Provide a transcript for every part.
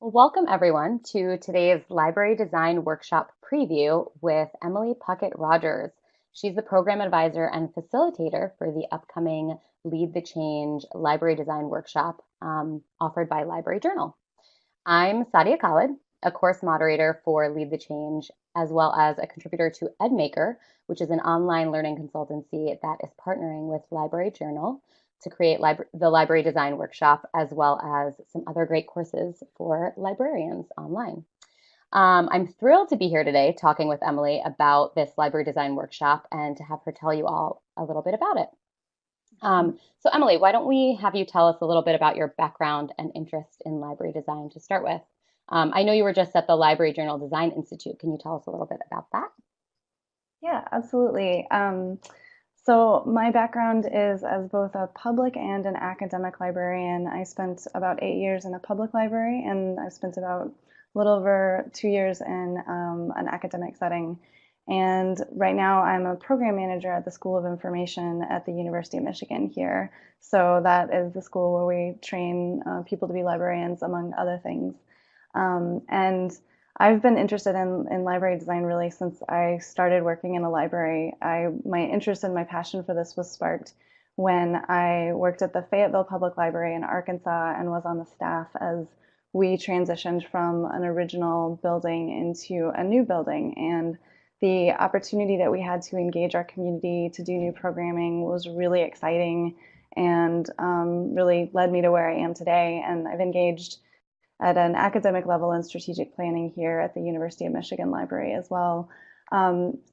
Welcome everyone to today's library design workshop preview with Emily Puckett Rodgers. She's the program advisor and facilitator for the upcoming Lead the Change library design workshop offered by Library Journal. I'm Sadia Khalid, a course moderator for Lead the Change, as well as a contributor to EdMaker, which is an online learning consultancy that is partnering with Library Journal to create the library design workshop, as well as some other great courses for librarians online. I'm thrilled to be here today talking with Emily about this library design workshop and to have her tell you all a little bit about it. So Emily, why don't we have you tell us a little bit about your background and interest in library design to start with? I know you were just at the Library Journal Design Institute. Can you tell us a little bit about that? Yeah, absolutely. So my background is as both a public and an academic librarian. I spent about 8 years in a public library, and I spent about a little over 2 years in an academic setting. And right now I'm a program manager at the School of Information at the University of Michigan here. So that is the school where we train people to be librarians, among other things. And I've been interested in library design really since I started working in a library. My interest and my passion for this was sparked when I worked at the Fayetteville Public Library in Arkansas and was on the staff as we transitioned from an original building into a new building. And the opportunity that we had to engage our community to do new programming was really exciting and really led me to where I am today. And I've engaged at an academic level in strategic planning here at the University of Michigan Library as well.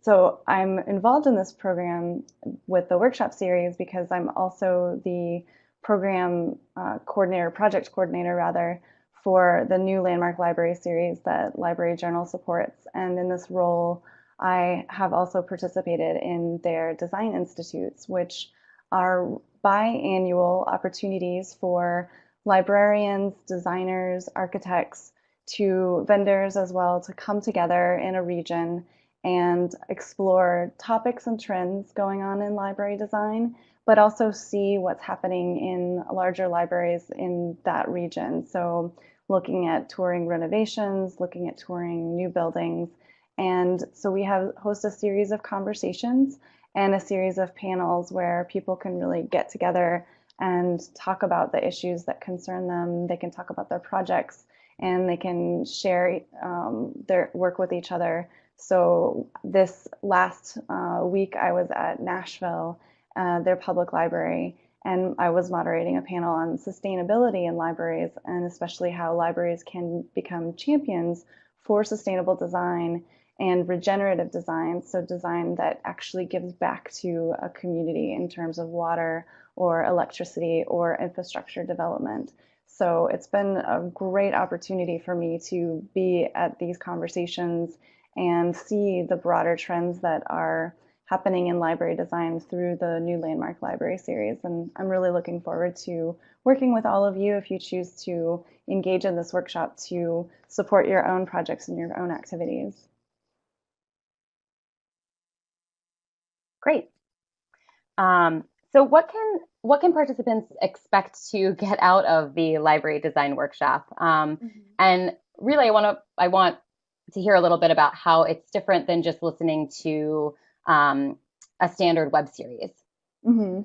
So I'm involved in this program with the workshop series because I'm also the program coordinator, project coordinator rather, for the new Landmark Library series that Library Journal supports. And in this role, I have also participated in their design institutes, which are biannual opportunities for librarians, designers, architects, to vendors as well to come together in a region and explore topics and trends going on in library design, but also see what's happening in larger libraries in that region. So looking at touring renovations, looking at touring new buildings. And so we host a series of conversations and a series of panels where people can really get together and talk about the issues that concern them. They can talk about their projects and they can share their work with each other. So this last week I was at Nashville, their public library, and I was moderating a panel on sustainability in libraries and especially how libraries can become champions for sustainable design and regenerative design, so design that actually gives back to a community in terms of water or electricity or infrastructure development. So it's been a great opportunity for me to be at these conversations and see the broader trends that are happening in library design through the new Landmark Library series. And I'm really looking forward to working with all of you if you choose to engage in this workshop to support your own projects and your own activities. Great. So what can participants expect to get out of the library design workshop? And really, I want to hear a little bit about how it's different than just listening to a standard web series. Mm-hmm.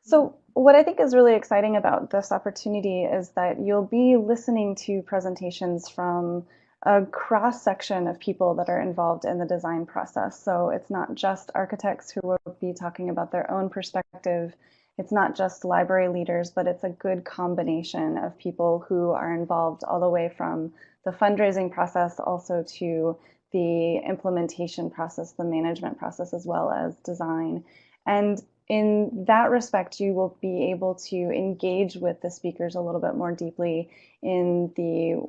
So what I think is really exciting about this opportunity is that you'll be listening to presentations from a cross section of people that are involved in the design process. So it's not just architects who will be talking about their own perspective. It's not just library leaders, but it's a good combination of people who are involved all the way from the fundraising process also to the implementation process, the management process, as well as design. And in that respect, you will be able to engage with the speakers a little bit more deeply in the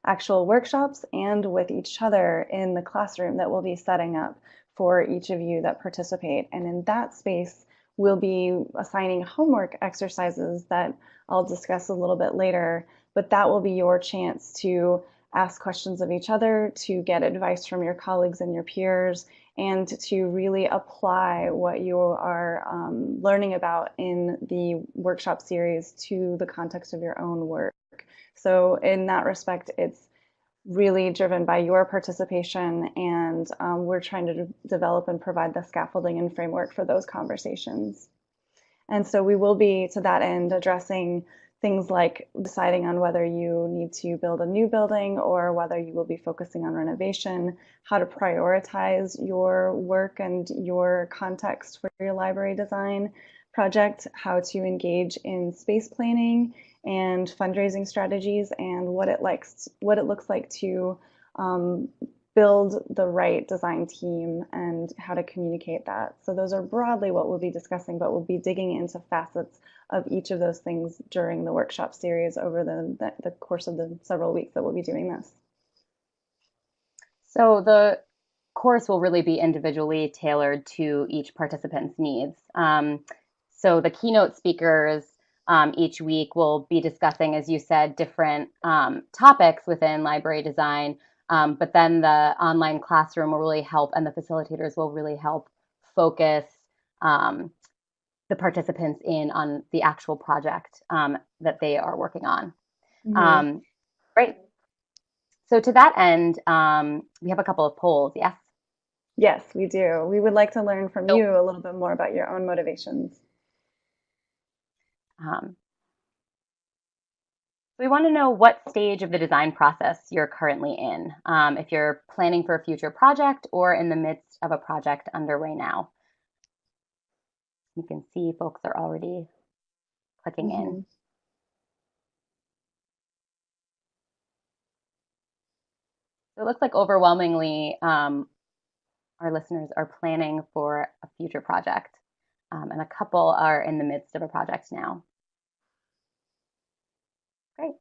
actual workshops and with each other in the classroom that we'll be setting up for each of you that participate. And in that space, we'll be assigning homework exercises that I'll discuss a little bit later, but that will be your chance to ask questions of each other, to get advice from your colleagues and your peers, and to really apply what you are learning about in the workshop series to the context of your own work. So in that respect, it's really driven by your participation, and we're trying to develop and provide the scaffolding and framework for those conversations. And so we will be, to that end, addressing things like deciding on whether you need to build a new building or whether you will be focusing on renovation, how to prioritize your work and your context for your library design project, how to engage in space planning and fundraising strategies, and what it looks like to build the right design team and how to communicate that. So those are broadly what we'll be discussing, but we'll be digging into facets of each of those things during the workshop series over the course of the several weeks that we'll be doing this. So the course will really be individually tailored to each participant's needs. So the keynote speakers each week will be discussing, as you said, different topics within library design. But then the online classroom will really help, and the facilitators will really help focus the participants in on the actual project that they are working on. Mm-hmm. Great. So to that end, we have a couple of polls, yes? Yes, we do. We would like to learn from So, you a little bit more about your own motivations. um, we want to know what stage of the design process you're currently in, if you're planning for a future project or in the midst of a project underway now. You can see folks are already clicking in. Mm-hmm. So it looks like overwhelmingly our listeners are planning for a future project, and a couple are in the midst of a project now. Great.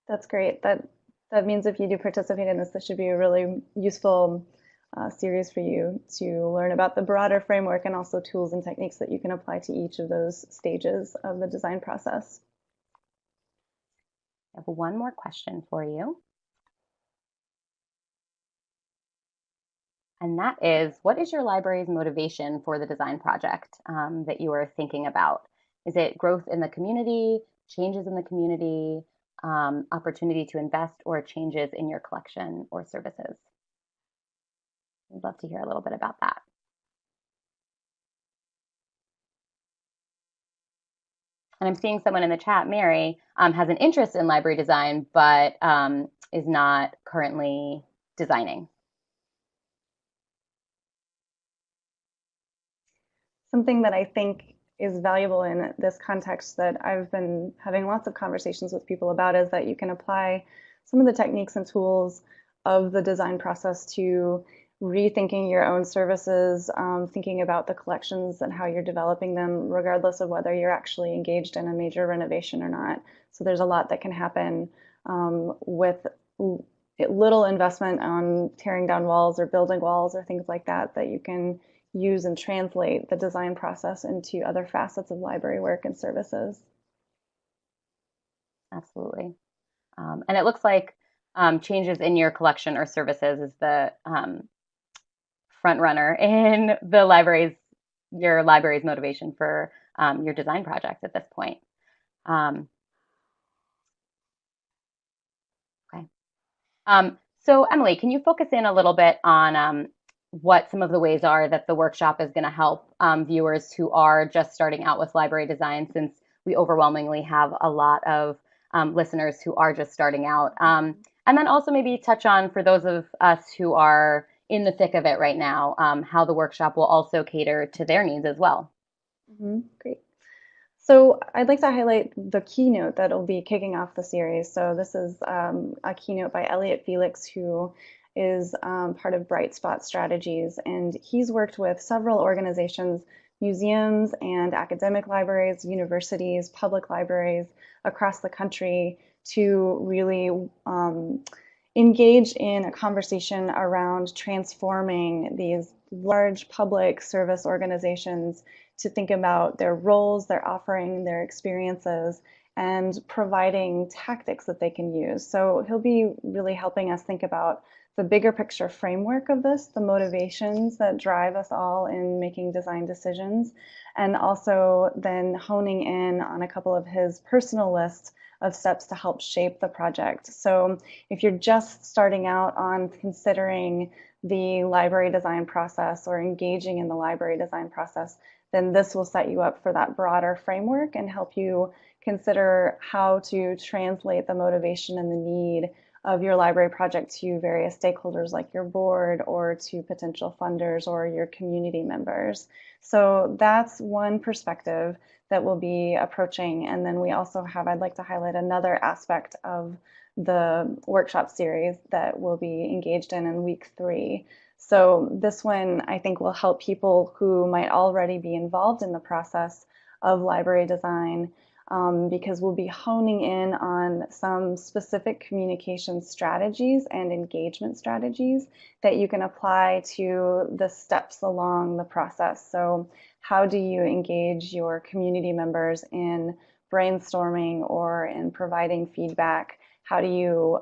That's great. That means if you do participate in this should be a really useful series for you to learn about the broader framework and also tools and techniques that you can apply to each of those stages of the design process. I have one more question for you. And that is, what is your library's motivation for the design project that you are thinking about? Is it growth in the community, changes in the community, opportunity to invest, or changes in your collection or services? I'd love to hear a little bit about that. And I'm seeing someone in the chat, Mary, has an interest in library design, but is not currently designing. Something that I think is valuable in this context that I've been having lots of conversations with people about is that you can apply some of the techniques and tools of the design process to rethinking your own services, thinking about the collections and how you're developing them, regardless of whether you're actually engaged in a major renovation or not. So there's a lot that can happen with little investment on tearing down walls or building walls or things like that, that you can use and translate the design process into other facets of library work and services. Absolutely. And it looks like changes in your collection or services is the front runner in your library's motivation for your design project at this point. Okay. So Emily, can you focus in a little bit on what some of the ways are that the workshop is going to help viewers who are just starting out with library design, since we overwhelmingly have a lot of listeners who are just starting out. And then also maybe touch on, for those of us who are in the thick of it right now, how the workshop will also cater to their needs as well. Great. So I'd like to highlight the keynote that will be kicking off the series. So this is a keynote by Elliot Felix, who is part of Bright Spot Strategies, and he's worked with several organizations, museums and academic libraries, universities, public libraries across the country to really engage in a conversation around transforming these large public service organizations to think about their roles, their offering, their experiences, and providing tactics that they can use. So he'll be really helping us think about the bigger picture framework of this, the motivations that drive us all in making design decisions, and also then honing in on a couple of his personal lists of steps to help shape the project. So if you're just starting out on considering the library design process or engaging in the library design process, then this will set you up for that broader framework and help you consider how to translate the motivation and the need of your library project to various stakeholders like your board or to potential funders or your community members. So that's one perspective that we'll be approaching. And then we also have, I'd like to highlight another aspect of the workshop series that we'll be engaged in week 3. So this one I think will help people who might already be involved in the process of library design, because we'll be honing in on some specific communication strategies and engagement strategies that you can apply to the steps along the process. So how do you engage your community members in brainstorming or in providing feedback? How do you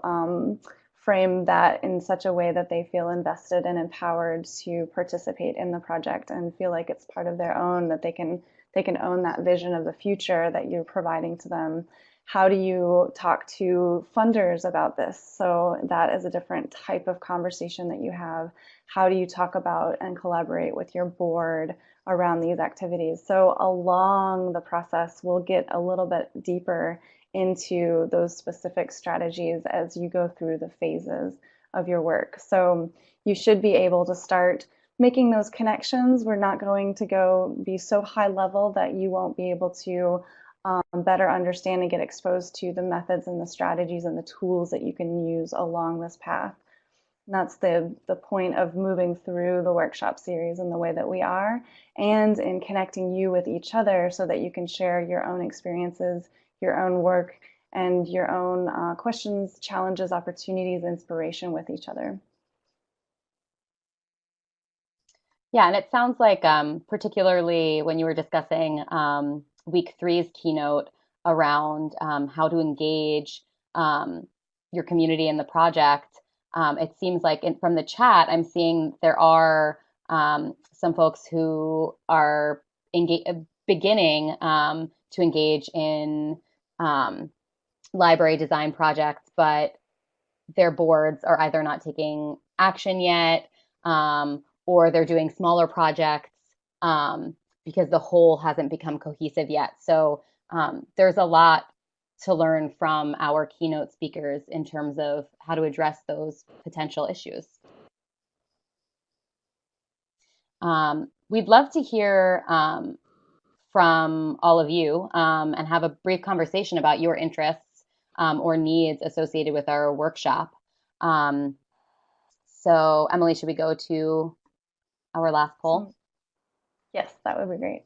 frame that in such a way that they feel invested and empowered to participate in the project and feel like it's part of their own, that they can own that vision of the future that you're providing to them? How do you talk to funders about this? So that is a different type of conversation that you have. How do you talk about and collaborate with your board around these activities? So along the process, we'll get a little bit deeper into those specific strategies as you go through the phases of your work. So you should be able to start making those connections. We're not going to go be so high level that you won't be able to better understand and get exposed to the methods and the strategies and the tools that you can use along this path. And that's the point of moving through the workshop series in the way that we are, and in connecting you with each other so that you can share your own experiences, your own work, and your own questions, challenges, opportunities, inspiration with each other. Yeah, and it sounds like, particularly when you were discussing week three's keynote around how to engage um, your community in the project, it seems like from the chat, I'm seeing there are some folks who are beginning to engage in um, library design projects, but their boards are either not taking action yet, or they're doing smaller projects because the whole hasn't become cohesive yet. So there's a lot to learn from our keynote speakers in terms of how to address those potential issues. We'd love to hear from all of you and have a brief conversation about your interests or needs associated with our workshop. Um, so, Emily, should we go to our last poll? Yes, that would be great.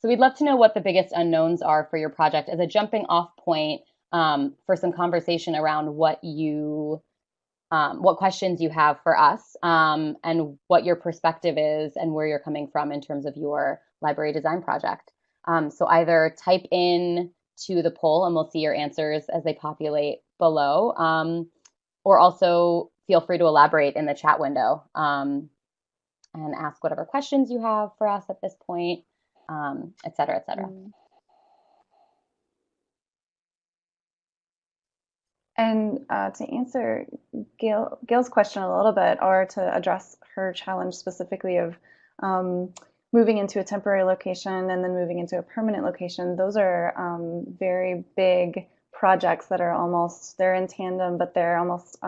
So we'd love to know what the biggest unknowns are for your project as a jumping off point for some conversation around what questions you have for us, and what your perspective is and where you're coming from in terms of your library design project. So either type in to the poll and we'll see your answers as they populate below, or also feel free to elaborate in the chat window and ask whatever questions you have for us at this point, et cetera, et cetera. And to answer Gail's question a little bit, or to address her challenge specifically of moving into a temporary location and then moving into a permanent location, those are very big projects that are they're in tandem, but they're almost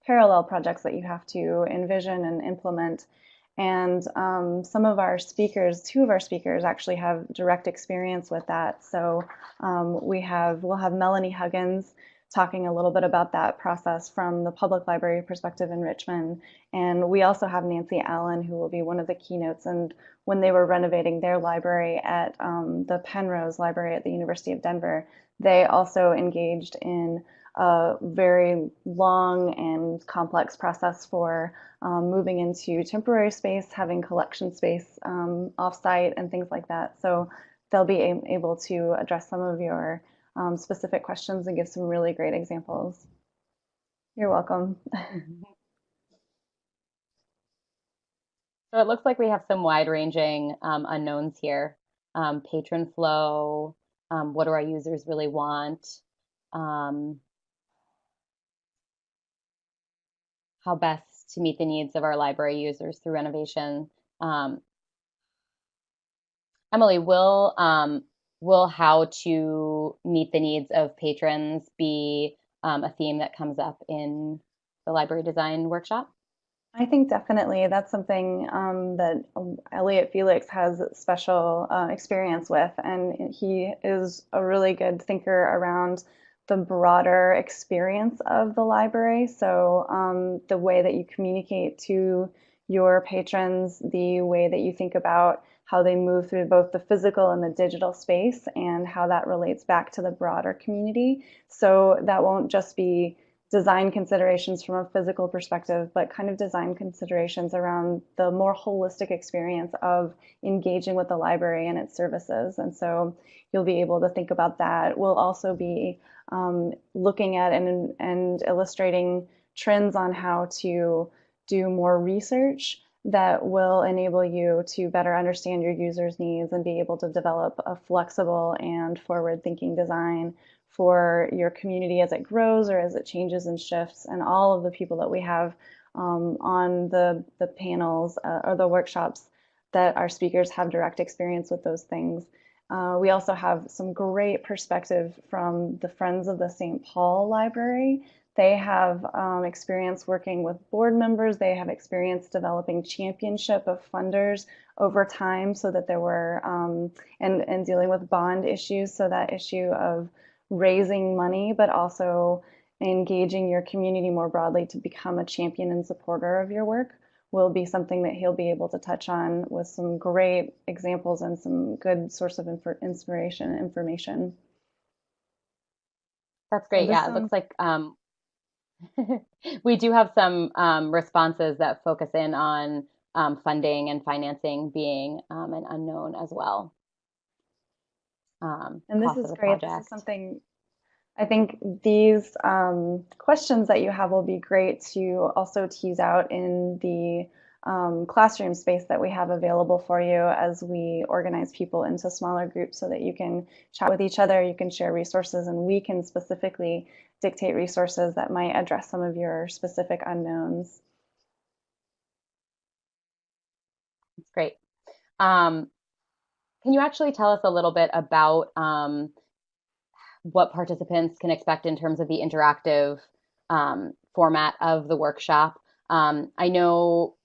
parallel projects that you have to envision and implement. And some of our speakers, 2 of our speakers actually have direct experience with that. So we'll have Melanie Huggins talking a little bit about that process from the public library perspective in Richmond. And we also have Nancy Allen, who will be one of the keynotes. And when they were renovating their library at the Penrose Library at the University of Denver, they also engaged in a very long and complex process for moving into temporary space, having collection space offsite and things like that. So they'll be able to address some of your specific questions and give some really great examples. You're welcome. Mhm. So it looks like we have some wide-ranging unknowns here. Patron flow, what do our users really want? Um, how best to meet the needs of our library users through renovation. Um, Emily, will how to meet the needs of patrons be a theme that comes up in the library design workshop? I think definitely that's something that Elliot Felix has special experience with, and he is a really good thinker around the broader experience of the library. So the way that you communicate to your patrons, the way that you think about how they move through both the physical and the digital space, and how that relates back to the broader community. So that won't just be design considerations from a physical perspective, but kind of design considerations around the more holistic experience of engaging with the library and its services. And so you'll be able to think about that. We'll also be looking at and illustrating trends on how to do more research that will enable you to better understand your users' needs and be able to develop a flexible and forward-thinking design for your community as it grows or as it changes and shifts. And all of the people that we have on the panels or the workshops, that our speakers have direct experience with those things. We also have some great perspective from the Friends of the St. Paul Library. They have experience working with board members. They have experience developing championship of funders over time, so that there were and dealing with bond issues. So that issue of raising money, but also engaging your community more broadly to become a champion and supporter of your work will be something that he'll be able to touch on with some great examples and some good source of inspiration and information. That's So great. this Yeah, it looks sounds like we do have some responses that focus in on funding and financing being an unknown as well. and this Cost of is the great. This is project. something I think these questions that you have will be great to also tease out in the classroom space that we have available for you as we organize people into smaller groups so that you can chat with each other, you can share resources, and we can specifically dictate resources that might address some of your specific unknowns. It's great. Um, can you actually tell us a little bit about what participants can expect in terms of the interactive format of the workshop? I know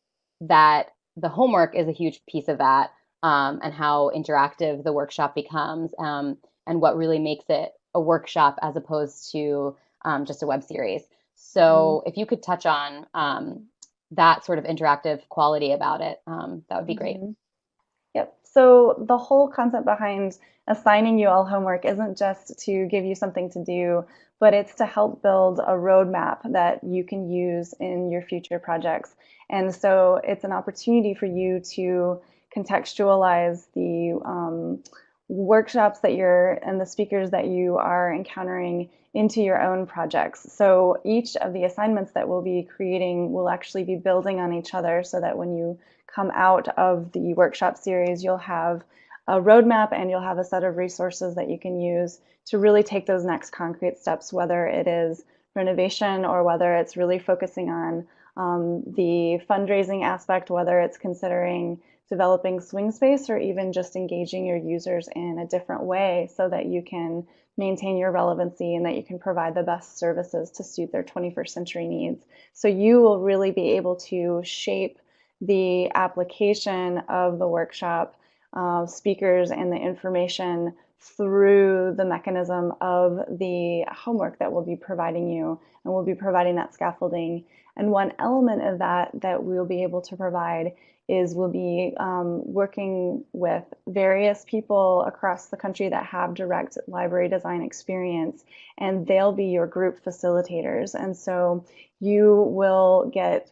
that the homework is a huge piece of that, and how interactive the workshop becomes, and what really makes it a workshop as opposed to just a web series. So if you could touch on that sort of interactive quality about it, that would be great. Mm-hmm. Yep. So the whole concept behind assigning you all homework isn't just to give you something to do, but it's to help build a roadmap that you can use in your future projects. And so it's an opportunity for you to contextualize the workshops that you're and the speakers that you are encountering into your own projects. So each of the assignments that we'll be creating will actually be building on each other, so that when you come out of the workshop series, you'll have a roadmap and you'll have a set of resources that you can use to really take those next concrete steps, whether it is renovation or whether it's really focusing on the fundraising aspect, whether it's considering developing swing space or even just engaging your users in a different way so that you can maintain your relevancy and that you can provide the best services to suit their 21st century needs. So you will really be able to shape the application of the workshop speakers and the information through the mechanism of the homework that we'll be providing you, and we'll be providing that scaffolding. And one element of that that we'll be able to provide is we'll be working with various people across the country that have direct library design experience, and they'll be your group facilitators. And so you will get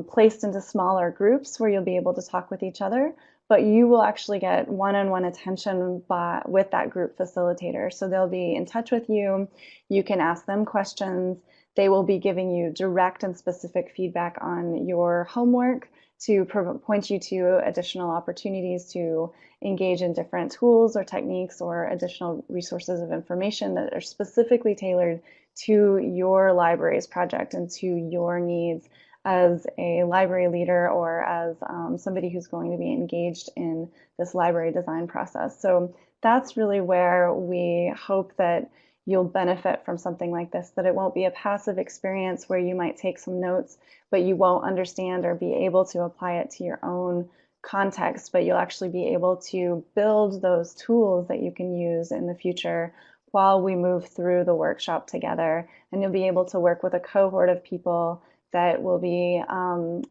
placed into smaller groups where you'll be able to talk with each other, but you will actually get one-on-one attention with that group facilitator. So they'll be in touch with you. You can ask them questions. they will be giving you direct and specific feedback on your homework to point you to additional opportunities to engage in different tools or techniques or additional resources of information that are specifically tailored to your library's project and to your needs as a library leader or as somebody who's going to be engaged in this library design process. So that's really where we hope that you'll benefit from something like this, that it won't be a passive experience where you might take some notes, but you won't understand or be able to apply it to your own context, but you'll actually be able to build those tools that you can use in the future while we move through the workshop together. And you'll be able to work with a cohort of people that will be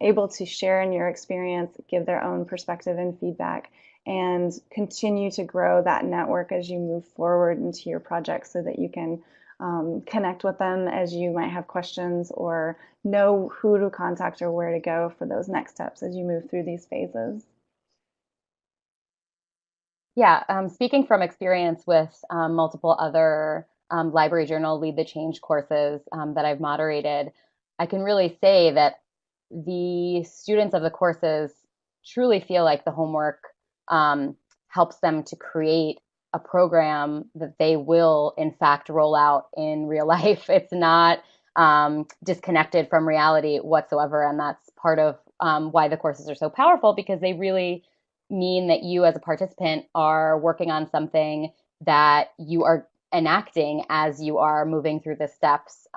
able to share in your experience, give their own perspective and feedback, and continue to grow that network as you move forward into your project so that you can connect with them as you might have questions or know who to contact or where to go for those next steps as you move through these phases. Yeah, speaking from experience with multiple other Library Journal Lead the Change courses that I've moderated, I can really say that the students of the courses truly feel like the homework helps them to create a program that they will, in fact, roll out in real life. It's not disconnected from reality whatsoever. And that's part of why the courses are so powerful, because they really mean that you as a participant are working on something that you are enacting as you are moving through the steps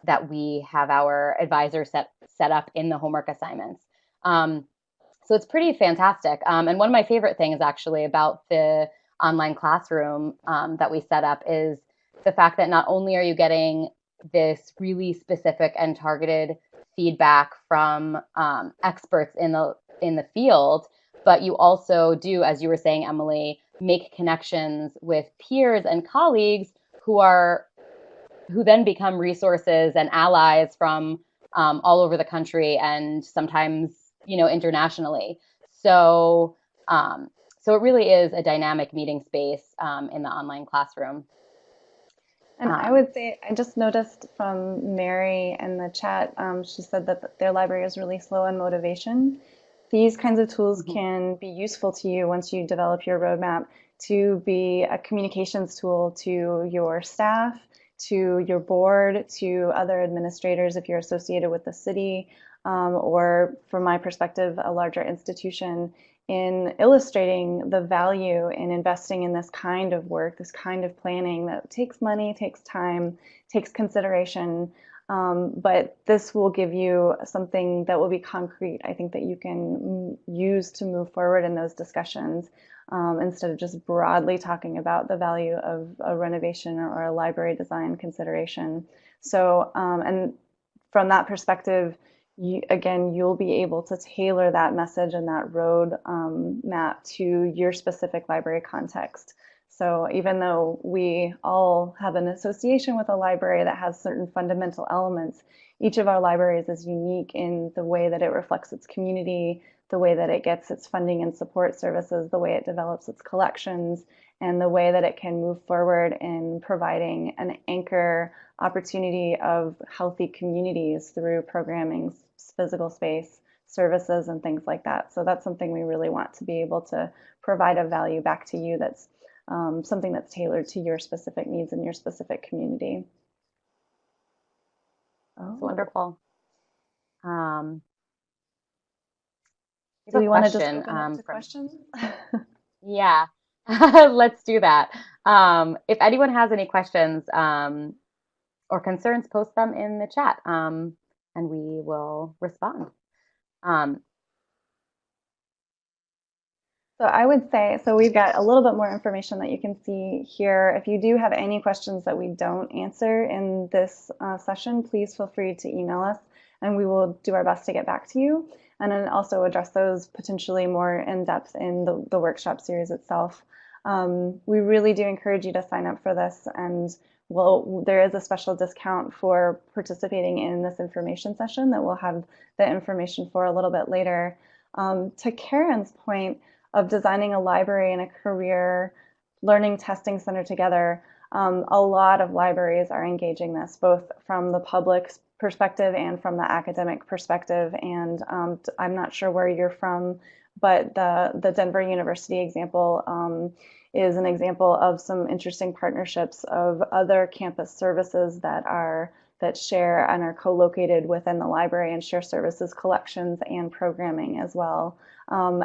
that we have our advisor set up in the homework assignments. So it's pretty fantastic. And one of my favorite things actually about the online classroom that we set up is the fact that not only are you getting this really specific and targeted feedback from experts in the field, but you also do, as you were saying, Emily, make connections with peers and colleagues who then become resources and allies from all over the country and sometimes, internationally. So, so it really is a dynamic meeting space in the online classroom. And I would say, I just noticed from Mary in the chat, she said that their library is really slow on motivation. These kinds of tools can be useful to you once you develop your roadmap to be a communications tool to your staff, to your board, to other administrators if you're associated with the city, or from my perspective, a larger institution, in illustrating the value in investing in this kind of work, this kind of planning that takes money, takes time, takes consideration. But this will give you something that will be concrete, I think, that you can use to move forward in those discussions instead of just broadly talking about the value of a renovation or a library design consideration. So, and from that perspective, you'll be able to tailor that message and that road map to your specific library context. So even though we all have an association with a library that has certain fundamental elements, each of our libraries is unique in the way that it reflects its community, the way that it gets its funding and support services, the way it develops its collections, and the way that it can move forward in providing an anchor opportunity of healthy communities through programming, physical space, services, and things like that. So that's something we really want to be able to provide a value back to you that's something that's tailored to your specific needs and your specific community. That's wonderful. Do we want to just open up to questions? Yeah, let's do that. If anyone has any questions or concerns, post them in the chat and we will respond. So I would say, so we've got a little bit more information that you can see here. If you do have any questions that we don't answer in this session, please feel free to email us and we will do our best to get back to you and then also address those potentially more in depth in the workshop series itself. We really do encourage you to sign up for this, and there is a special discount for participating in this information session that we'll have the information for a little bit later. To Karen's point of designing a library and a career learning testing center together, A lot of libraries are engaging this, both from the public perspective and from the academic perspective. And I'm not sure where you're from, but the Denver University example is an example of some interesting partnerships of other campus services that share and are co-located within the library and share services, collections, and programming as well. Um,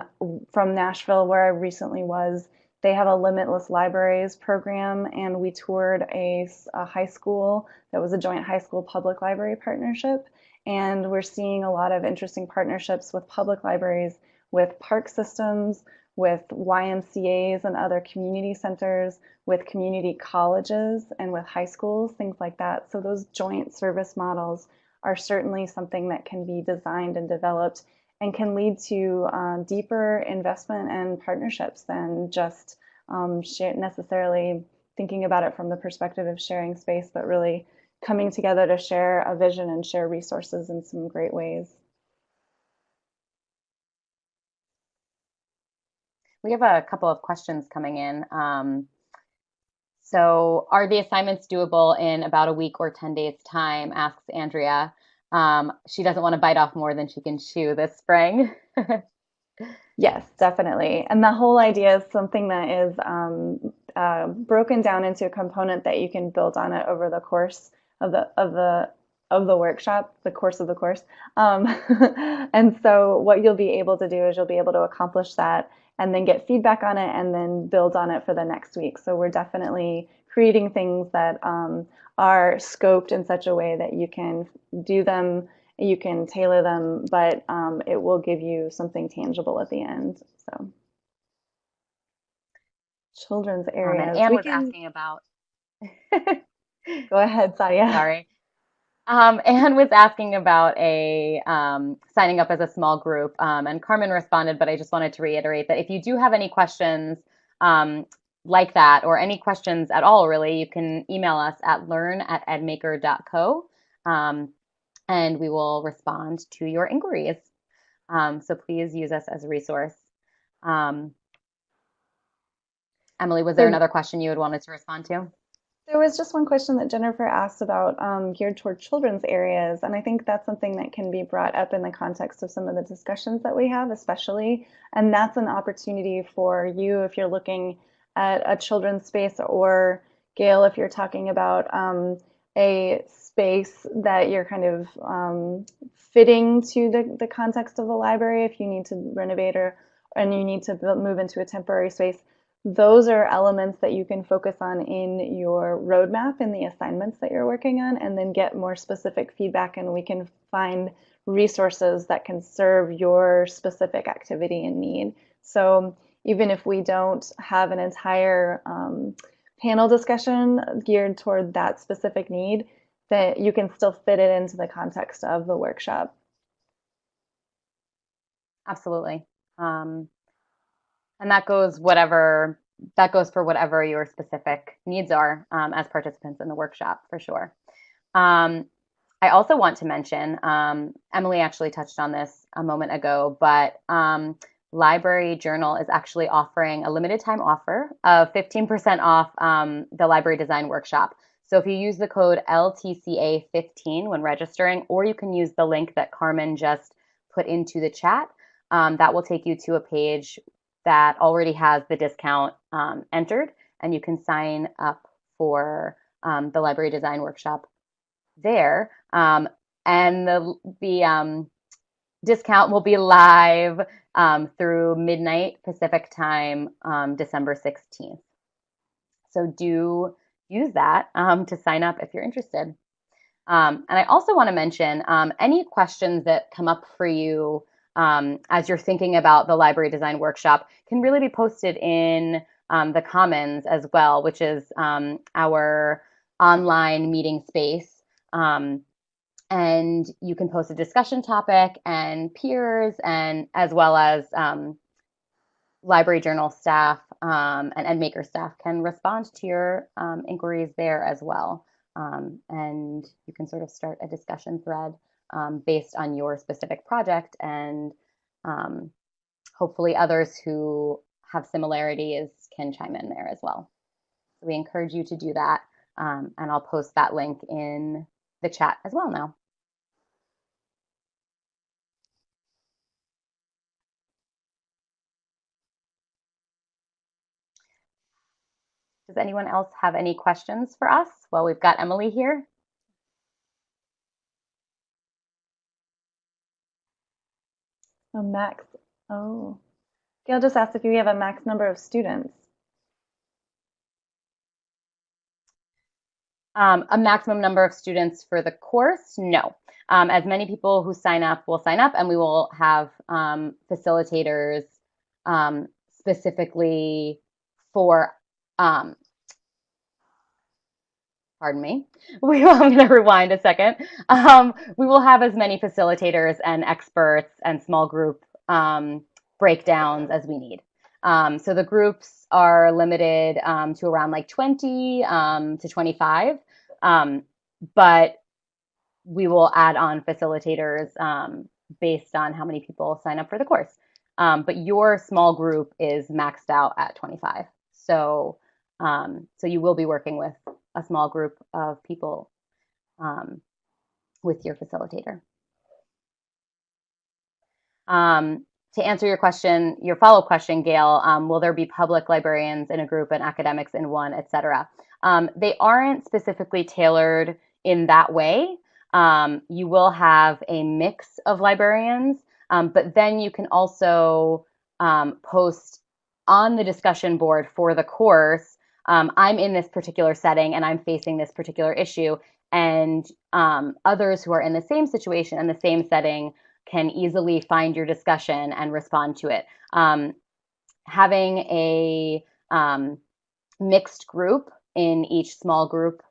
from Nashville, where I recently was, they have a Limitless Libraries program, and we toured a high school that was a joint high school public library partnership. And we're seeing a lot of interesting partnerships with public libraries, with park systems, with YMCAs and other community centers, with community colleges, and with high schools, things like that. So those joint service models are certainly something that can be designed and developed and can lead to deeper investment and partnerships than just necessarily thinking about it from the perspective of sharing space, but really coming together to share a vision and share resources in some great ways. We have a couple of questions coming in. So, are the assignments doable in about a week or 10 days' time? Asks Andrea. She doesn't want to bite off more than she can chew this spring. Yes, definitely. And the whole idea is something that is broken down into a component that you can build on it over the course of the workshop, the course of the course. Um, and so what you'll be able to do is you'll be able to accomplish that and then get feedback on it and then build on it for the next week. So we're definitely creating things that are scoped in such a way that you can do them, you can tailor them, but it will give you something tangible at the end. So children's And areas, Anne we was can asking about, go ahead, Sadia. sorry. Anne was asking about a signing up as a small group, and Carmen responded, but I just wanted to reiterate that if you do have any questions um, like that, or any questions at all, really, you can email us at learn@edmaker.co, and we will respond to your inquiries. So please use us as a resource. Um, Emily, was there So another question you had wanted to respond to? there was just one question that Jennifer asked about geared toward children's areas, and I think that's something that can be brought up in the context of some of the discussions that we have, especially. And that's an opportunity for you if you're looking at a children's space, or Gail, if you're talking about a space that you're kind of fitting to the context of the library, if you need to renovate or and you need to move into a temporary space. Those are elements that you can focus on in your roadmap in the assignments that you're working on, and then get more specific feedback, and we can find resources that can serve your specific activity and need. So even if we don't have an entire panel discussion geared toward that specific need, that you can still fit it into the context of the workshop. Absolutely. And that goes for whatever your specific needs are as participants in the workshop, for sure. Um, I also want to mention, Emily actually touched on this a moment ago, but Library Journal is actually offering a limited time offer of 15% off the library design workshop. So if you use the code LTCA15 when registering, or you can use the link that Carmen just put into the chat, that will take you to a page that already has the discount entered, and you can sign up for the library design workshop there. And the discount will be live through midnight Pacific time, December 16th. So do use that to sign up if you're interested. And I also want to mention any questions that come up for you as you're thinking about the library design workshop can really be posted in the Commons as well, which is our online meeting space. And you can post a discussion topic, and peers, and as well as library journal staff and EdMaker staff can respond to your inquiries there as well. And you can sort of start a discussion thread based on your specific project, and hopefully others who have similarities can chime in there as well. So we encourage you to do that. And I'll post that link in the chat as well now. Does anyone else have any questions for us? Well, we've got Emily here. A max. Oh, Gail just asked if you have a max number of students. A maximum number of students for the course? No. As many people who sign up will sign up, and we will have facilitators specifically for, pardon me, I'm going to rewind a second. We will have as many facilitators and experts and small group breakdowns as we need. So the groups are limited to around like 20 to 25, but we will add on facilitators based on how many people sign up for the course. But your small group is maxed out at 25. So you will be working with a small group of people with your facilitator. To answer your question, your follow-up question, Gail, will there be public librarians in a group and academics in one, et cetera? They aren't specifically tailored in that way. You will have a mix of librarians, but then you can also post on the discussion board for the course, I'm in this particular setting and I'm facing this particular issue, and others who are in the same situation and the same setting can easily find your discussion and respond to it. Having a mixed group in each small group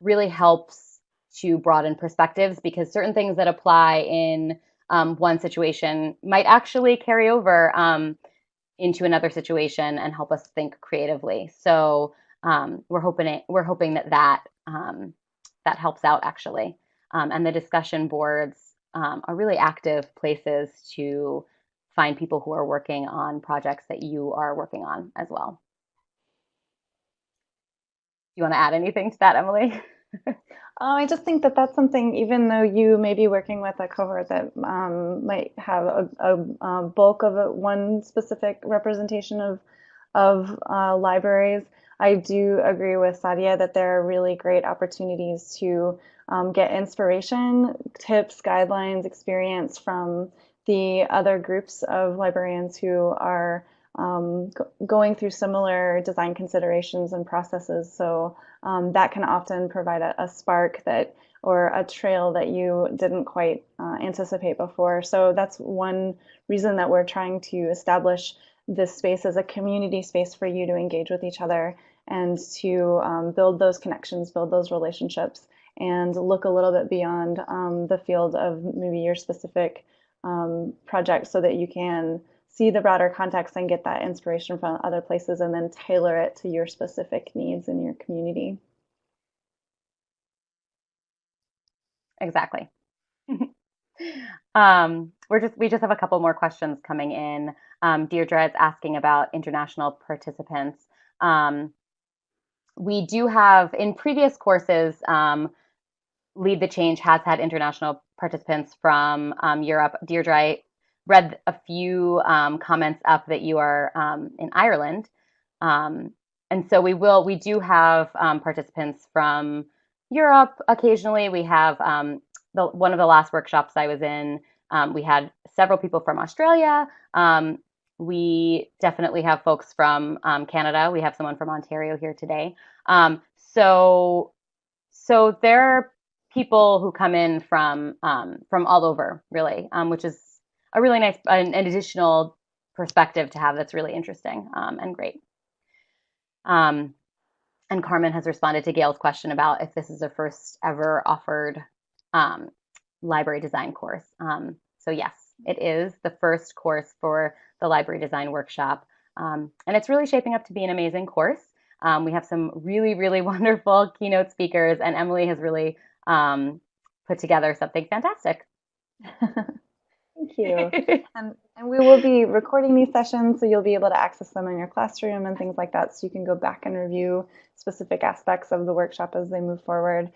really helps to broaden perspectives, because certain things that apply in one situation might actually carry over into another situation and help us think creatively. So we're hoping that helps out actually. And the discussion boards are really active places to find people who are working on projects that you are working on as well. Do you want to add anything to that, Emily? I just think that that's something, even though you may be working with a cohort that might have a bulk of one specific representation of libraries, I do agree with Sadia that there are really great opportunities to get inspiration, tips, guidelines, experience from the other groups of librarians who are going through similar design considerations and processes. So that can often provide a spark that, or a trail that you didn't quite anticipate before. So that's one reason that we're trying to establish this space as a community space for you to engage with each other and to build those connections, build those relationships, and look a little bit beyond the field of maybe your specific project, so that you can see the broader context and get that inspiration from other places, and then tailor it to your specific needs in your community. Exactly. We just have a couple more questions coming in. Deirdre is asking about international participants. We do have, in previous courses, Lead the Change has had international participants from Europe. Deirdre, I read a few comments up that you are in Ireland. And so we do have participants from Europe occasionally. We have one of the last workshops I was in, we had several people from Australia. We definitely have folks from Canada. We have someone from Ontario here today. So there are people who come in from all over, really, which is a really nice, an additional perspective to have that's really interesting and great. And Carmen has responded to Gail's question about if this is a first ever offered library design course. So yes, it is the first course for the library design workshop. And it's really shaping up to be an amazing course. We have some really, really wonderful keynote speakers, and Emily has really put together something fantastic. Thank Thank you. And we will be recording these sessions, so you'll be able to access them in your classroom and things like that, so you can go back and review specific aspects of the workshop as they move forward.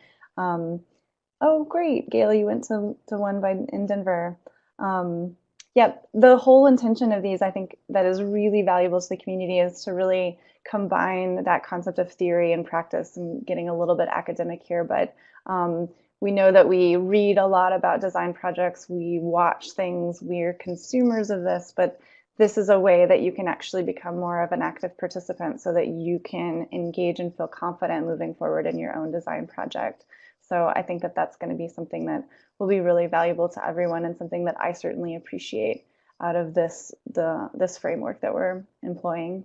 Oh, great, Gail, you went to one in Denver. Yeah, the whole intention of these, I think, that is really valuable to the community is to really combine that concept of theory and practice, and getting a little bit academic here, but we know that we read a lot about design projects, we watch things, we're consumers of this, but this is a way that you can actually become more of an active participant so that you can engage and feel confident moving forward in your own design project. So I think that that's going to be something that will be really valuable to everyone, and something that I certainly appreciate out of this framework that we're employing.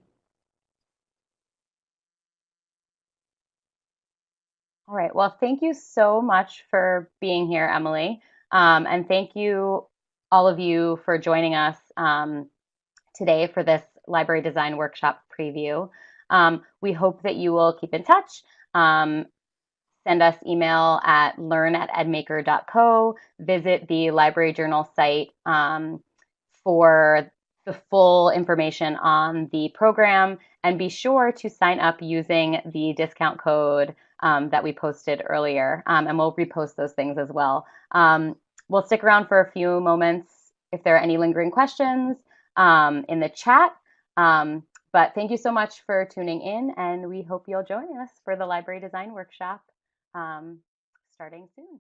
All right. Well, thank you so much for being here, Emily. And thank you, all of you, for joining us today for this library design workshop preview. We hope that you will keep in touch. Send us email at learn@edmaker.co. Visit the Library Journal site for the full information on the program, and be sure to sign up using the discount code that we posted earlier, and we'll repost those things as well. We'll stick around for a few moments if there are any lingering questions in the chat. But thank you so much for tuning in, and we hope you'll join us for the library design workshop starting soon.